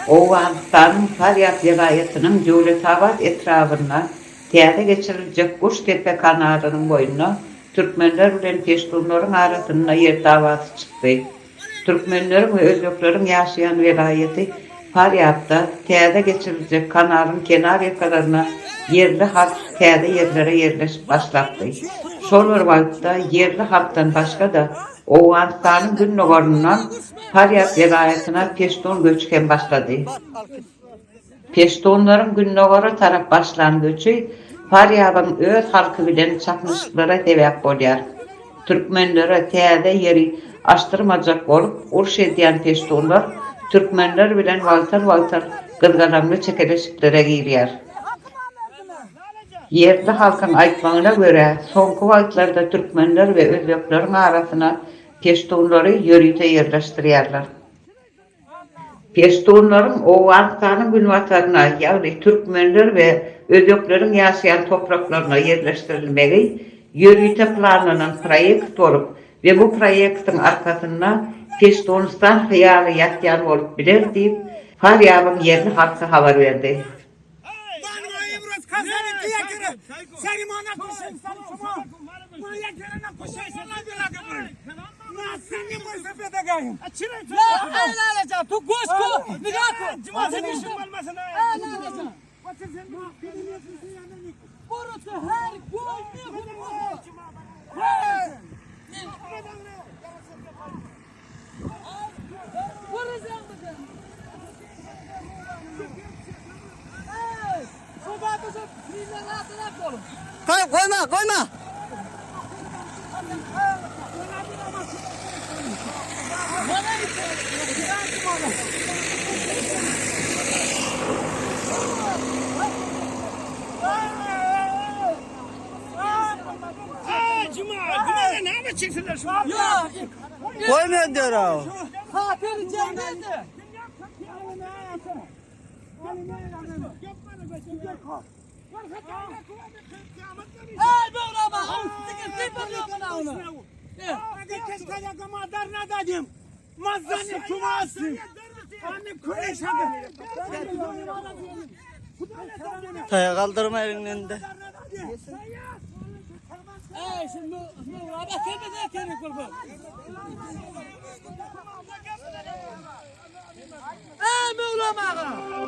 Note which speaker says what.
Speaker 1: Oğuzhan'ın Faryat vilayetinin Cumhuriyet etrafına tiyade geçirilecek Kuştepe kanalının boyuna Türkmenler bilen Peştunların arasında yer davası çıktı. Türkmenlerin ve Özbeklerin yaşayan vilayeti Faryat'ta tiyade geçirilecek kanalın kenar yakalarına yerli halk tiyade yerlere yerleşip başlattı. Şol vakıtta yerli halktan başka da Oğuzhan'ın Günnoğlu'ndan Faryat vilayetine Peştun göçken başladı. Peştunların Günnoğlu taraf başlangıcı Faryat'ın öz halkı bilen çatışmalara sebep oluyor. Türkmenlere tiyade yeri açtırmacak olup urş ediyen Peştunlar Türkmenler bilen valtar kızgalanlı çekeleşiklere giriyor. Yerli halkın aytmağına göre sonku vakitlarda Türkmenler ve Özbeklerin arasına Peştunları yörüte yerleştiriyorlar. Peştunların Oğuzhan'ın günvatarına yani Türkmenler ve Özbeklerin yaşayan topraklarına yerleştirilmeyi yörüte planının proyekt olup ve bu proyektin arkasında Peştunistan hıyarı yatyan olup bilir deyip Faryab'ın yerli halkı haber verdi.
Speaker 2: Koyma. Koyma diyorum.
Speaker 3: Hatırı cenneti. Hey Mevlama, sıkıntı yapıyor bana onu.
Speaker 4: Kes kaya madar ne dedim? Mazzani kuması. Annem köye şadı.
Speaker 2: Taya kaldırma elinin önünde.
Speaker 3: Hey şimdi Mevlama kendine kendi kurban. Hey Mevlama.